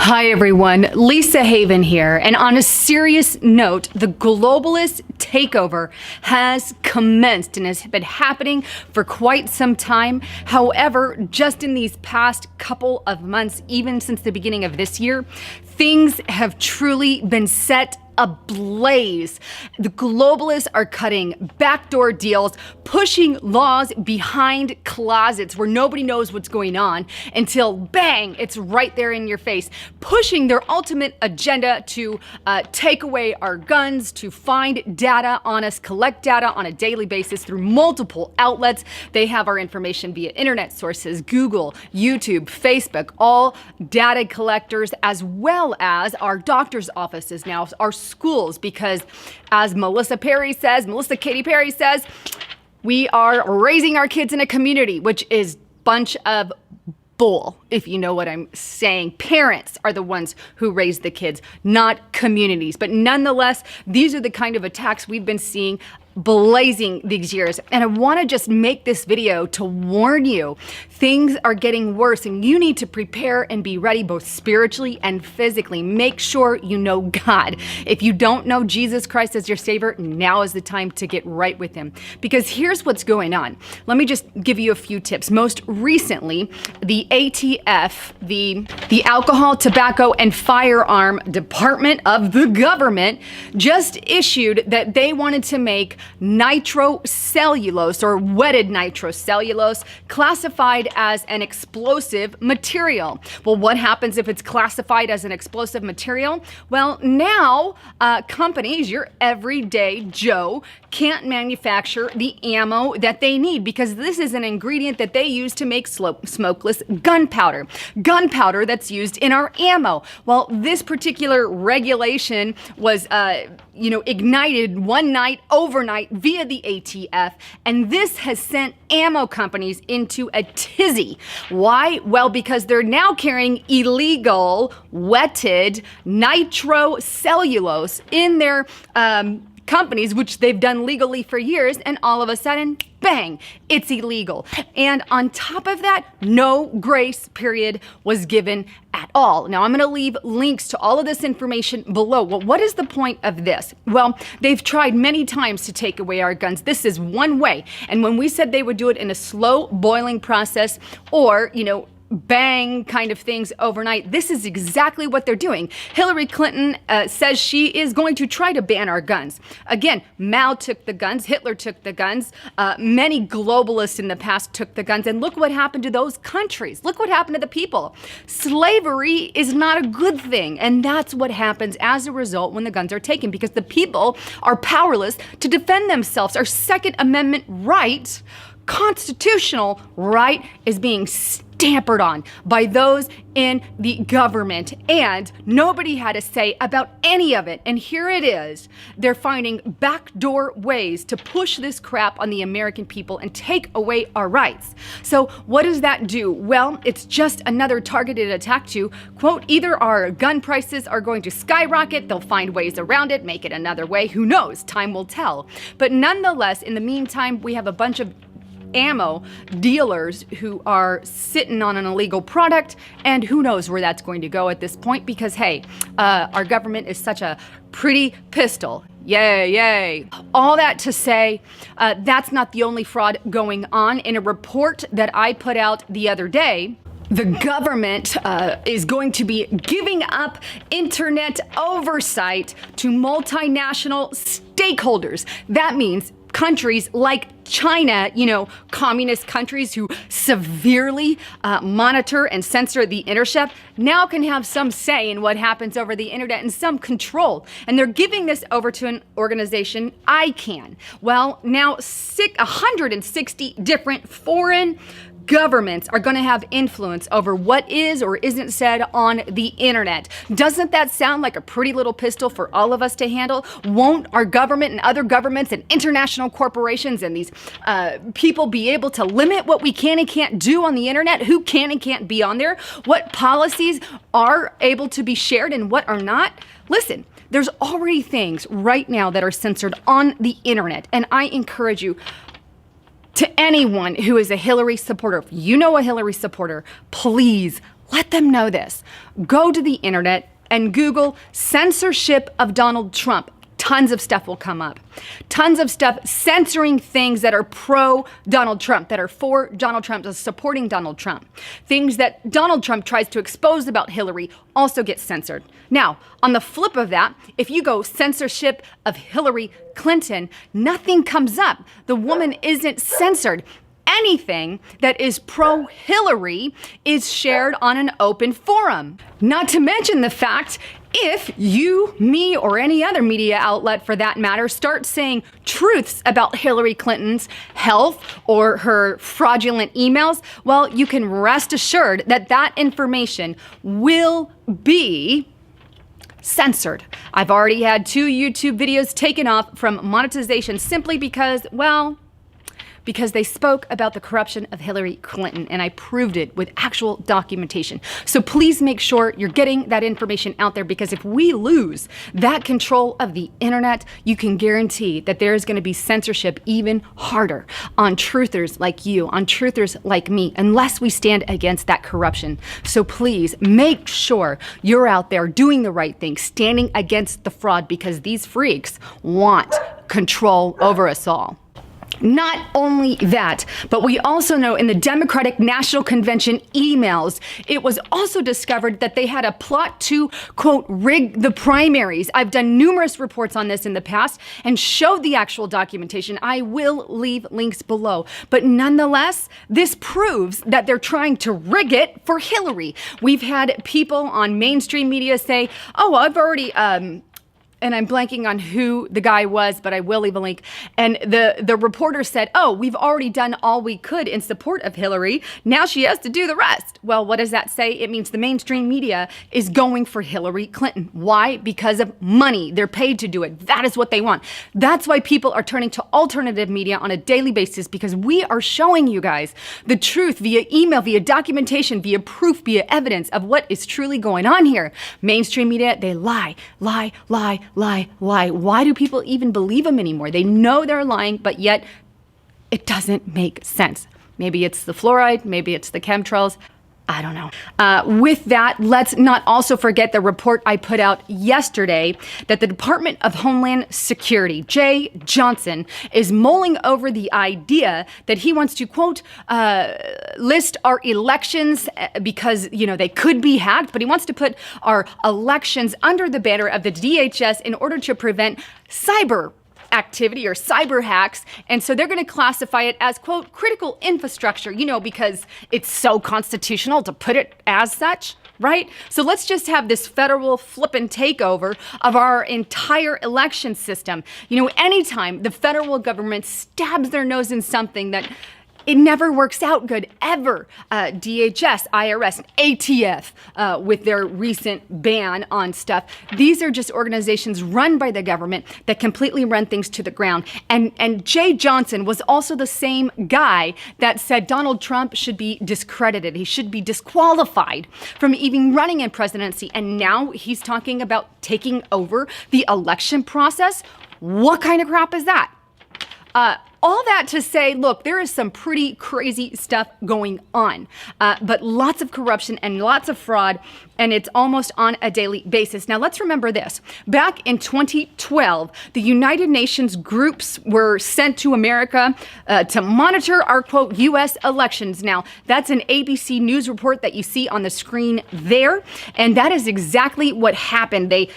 Hi everyone, Lisa Haven here, and on a serious note, the globalist takeover has commenced and has been happening for quite some time. However, just in these past couple of months, even since the beginning of this year, things have truly been set ablaze. The globalists are cutting backdoor deals, pushing laws behind closets where nobody knows what's going on until bang, it's right there in your face, pushing their ultimate agenda to take away our guns, to find data on us, collect data on a daily basis through multiple outlets. They have our information via internet sources, Google, YouTube, Facebook, all data collectors, as well as our doctor's offices now, our schools, because as Melissa Katy Perry says, we are raising our kids in a community, which is bunch of bull, if you know what I'm saying. Parents are the ones who raise the kids, not communities. But nonetheless, these are the kind of attacks we've been seeing blazing these years. And I want to just make this video to warn you, things are getting worse and you need to prepare and be ready both spiritually and physically. Make sure you know God. If you don't know Jesus Christ as your Savior, now is the time to get right with Him. Because here's what's going on. Let me just give you a few tips. Most recently, the ATF, the Alcohol, Tobacco, and Firearm Department of the government, just issued that they wanted to make nitrocellulose, or wetted nitrocellulose, classified as an explosive material. Well, what happens if it's classified as an explosive material? Well, now companies, your everyday Joe, can't manufacture the ammo that they need because this is an ingredient that they use to make smokeless gunpowder. Gunpowder that's used in our ammo. Well, this particular regulation was ignited one night, overnight, via the ATF, and this has sent ammo companies into a tizzy. Why? Well, because they're now carrying illegal, wetted nitrocellulose in their companies, which they've done legally for years, and all of a sudden, bang, it's illegal. And on top of that, no grace period was given at all. Now, I'm going to leave links to all of this information below. Well, what is the point of this? Well, they've tried many times to take away our guns. This is one way. And when we said they would do it in a slow boiling process or, bang kind of things overnight, this is exactly what they're doing. Hillary Clinton says she is going to try to ban our guns. Again, Mao took the guns, Hitler took the guns, many globalists in the past took the guns, and look what happened to those countries. Look what happened to the people. Slavery is not a good thing, and that's what happens as a result when the guns are taken, because the people are powerless to defend themselves. Our Second Amendment right, constitutional right, is being tampered on by those in the government, and nobody had a say about any of it. And here it is. They're finding backdoor ways to push this crap on the American people and take away our rights. So what does that do? Well, it's just another targeted attack to, quote, either our gun prices are going to skyrocket, they'll find ways around it, make it another way, who knows, time will tell. But nonetheless, in the meantime, we have a bunch of ammo dealers who are sitting on an illegal product, and who knows where that's going to go at this point, because hey, our government is such a pretty pistol. Yay, yay. All that to say, that's not the only fraud going on. In a report that I put out the other day, the government is going to be giving up internet oversight to multinational stakeholders. That means countries like China, communist countries who severely monitor and censor the internet, now can have some say in what happens over the internet and some control. And they're giving this over to an organization, ICANN. Well, now 160 different foreign governments are going to have influence over what is or isn't said on the internet. Doesn't that sound like a pretty little pistol for all of us to handle? Won't our government and other governments and international corporations and these people be able to limit what we can and can't do on the internet? Who can and can't be on there? What policies are able to be shared and what are not? Listen, there's already things right now that are censored on the internet, and I encourage you, to anyone who is a Hillary supporter, if you know a Hillary supporter, please Let them know this. Go to the internet and Google censorship of Donald Trump. Tons of stuff will come up. Tons of stuff censoring things that are pro Donald Trump, that are for Donald Trump, supporting Donald Trump. Things that Donald Trump tries to expose about Hillary also get censored. Now, on the flip of that, if you go censorship of Hillary Clinton, nothing comes up. The woman isn't censored. Anything that is pro-Hillary is shared on an open forum. Not to mention the fact, if you, me, or any other media outlet for that matter start saying truths about Hillary Clinton's health or her fraudulent emails, well, you can rest assured that that information will be censored. I've already had 2 YouTube videos taken off from monetization simply because, well, because they spoke about the corruption of Hillary Clinton, and I proved it with actual documentation. So please make sure you're getting that information out there, because if we lose that control of the internet, you can guarantee that there is going to be censorship even harder on truthers like you, on truthers like me, unless we stand against that corruption. So please make sure you're out there doing the right thing, standing against the fraud, because these freaks want control over us all. Not only that, but we also know in the Democratic National Convention emails, it was also discovered that they had a plot to, quote, rig the primaries. I've done numerous reports on this in the past and showed the actual documentation. I will leave links below. But nonetheless, this proves that they're trying to rig it for Hillary. We've had people on mainstream media say, oh, I've already, and I'm blanking on who the guy was, but I will leave a link. And the reporter said, oh, we've already done all we could in support of Hillary. Now she has to do the rest. Well, what does that say? It means the mainstream media is going for Hillary Clinton. Why? Because of money. They're paid to do it. That is what they want. That's why people are turning to alternative media on a daily basis, because we are showing you guys the truth via email, via documentation, via proof, via evidence of what is truly going on here. Mainstream media, they lie. Why do people even believe them anymore? They know they're lying, but yet it doesn't make sense. Maybe it's the fluoride, maybe it's the chemtrails. I don't know. With that, let's not also forget the report I put out yesterday that the Department of Homeland Security, Jay Johnson, is mulling over the idea that he wants to, quote, list our elections because, you know, they could be hacked, but he wants to put our elections under the banner of the DHS in order to prevent cyber activity or cyber hacks. And so they're going to classify it as, quote, critical infrastructure, you know, because it's so constitutional to put it as such, right? So let's just have this federal flippin' takeover of our entire election system. You know, anytime the federal government stabs their nose in something that it never works out good, ever. DHS, IRS, ATF, with their recent ban on stuff. These are just organizations run by the government that completely run things to the ground. And Jay Johnson was also the same guy that said Donald Trump should be discredited. He should be disqualified from even running in presidency. And now he's talking about taking over the election process. What kind of crap is that? All that to say, look, there is some pretty crazy stuff going on, but lots of corruption and lots of fraud, and it's almost on a daily basis. Now, let's remember this. Back in 2012, the United Nations groups were sent to America to monitor our, quote, U.S. elections. Now, that's an ABC News report that you see on the screen there, and that is exactly what happened. They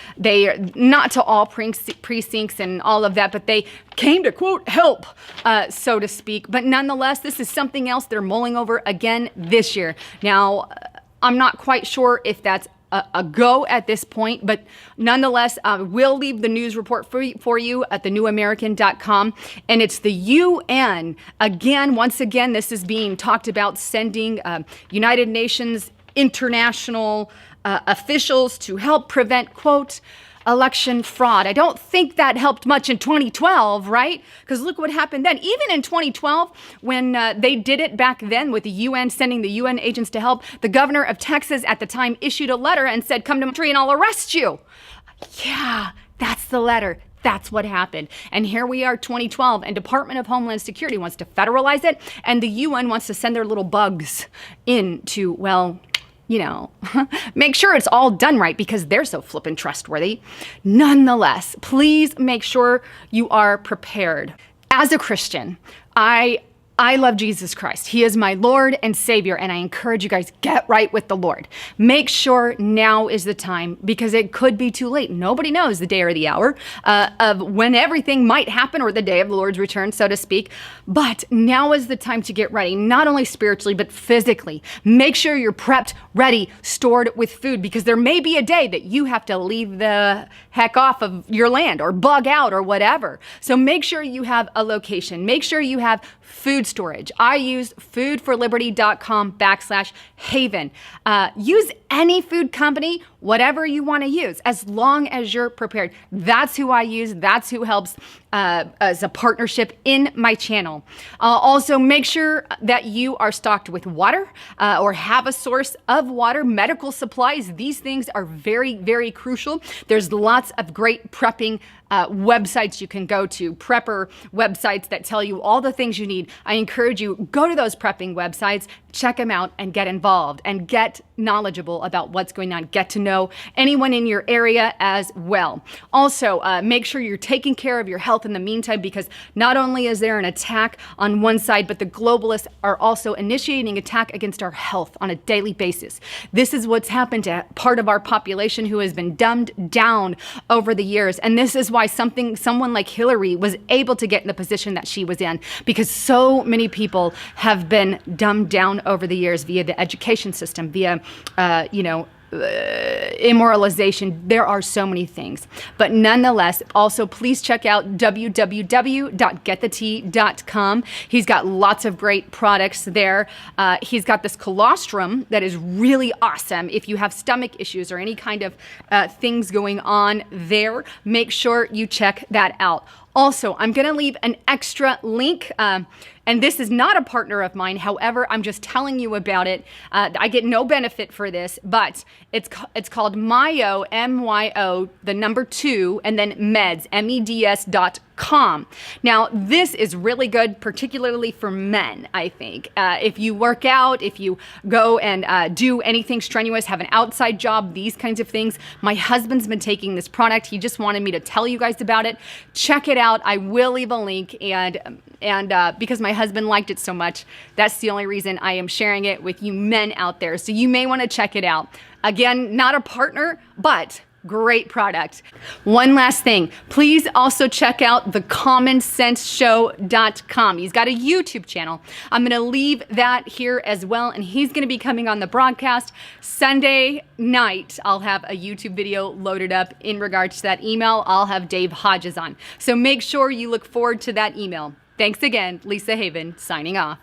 not to all precincts and all of that, but they came to, quote, help, so to speak. But nonetheless, this is something else they're mulling over again this year. Now, I'm not quite sure if that's a go at this point, but nonetheless, we'll leave the news report for you at thenewamerican.com. And it's the UN. Again, once again, this is being talked about, sending United Nations international officials to help prevent, quote, election fraud. I don't think that helped much in 2012, right? Because look what happened then. Even in 2012, when they did it back then with the UN, sending the UN agents to help, the governor of Texas at the time issued a letter and said, come to my country and I'll arrest you. Yeah, that's the letter. That's what happened. And here we are, 2012, and Department of Homeland Security wants to federalize it, and the UN wants to send their little bugs in to, well, make sure it's all done right because they're so flippin' trustworthy. Nonetheless, please make sure you are prepared. As a Christian, I love Jesus Christ. He is my Lord and Savior, and I encourage you guys, get right with the Lord. Make sure now is the time because it could be too late. Nobody knows the day or the hour of when everything might happen or the day of the Lord's return, so to speak. But now is the time to get ready, not only spiritually, but physically. Make sure you're prepped, ready, stored with food because there may be a day that you have to leave the heck off of your land or bug out or whatever. So make sure you have a location. Make sure you have food storage. I use foodforliberty.com/haven. Use any food company, whatever you want to use, as long as you're prepared. That's who I use. That's who helps as a partnership in my channel. Also, make sure that you are stocked with water or have a source of water, medical supplies. These things are very, very crucial. There's lots of great prepping websites you can go to, prepper websites that tell you all the things you need. I encourage you, go to those prepping websites, check them out and get involved and get knowledgeable about what's going on. Get to know anyone in your area as well. Also, make sure you're taking care of your health in the meantime because not only is there an attack on one side, but the globalists are also initiating attack against our health on a daily basis. This is what's happened to part of our population who has been dumbed down over the years. And this is why someone like Hillary was able to get in the position that she was in because so many people have been dumbed down over the years via the education system, via, immoralization. There are so many things. But nonetheless, also please check out www.getthetea.com. He's got lots of great products there. He's got this colostrum that is really awesome. If you have stomach issues or any kind of things going on there, make sure you check that out. Also, I'm going to leave an extra link, and this is not a partner of mine. However, I'm just telling you about it. I get no benefit for this, but it's called Myo, M-Y-O, the number 2, and then meds, MEDS.com. Now, this is really good, particularly for men, I think. If you work out, if you go and do anything strenuous, have an outside job, these kinds of things. My husband's been taking this product. He just wanted me to tell you guys about it. Check it out. I will leave a link, and because my husband liked it so much, that's the only reason I am sharing it with you men out there. So you may want to check it out. Again, not a partner, but great product. One last thing, please also check out thecommonsenseshow.com. He's got a YouTube channel. I'm going to leave that here as well, and he's going to be coming on the broadcast Sunday night. I'll have a YouTube video loaded up in regards to that email. I'll have Dave Hodges on. So make sure you look forward to that email. Thanks again, Lisa Haven, signing off.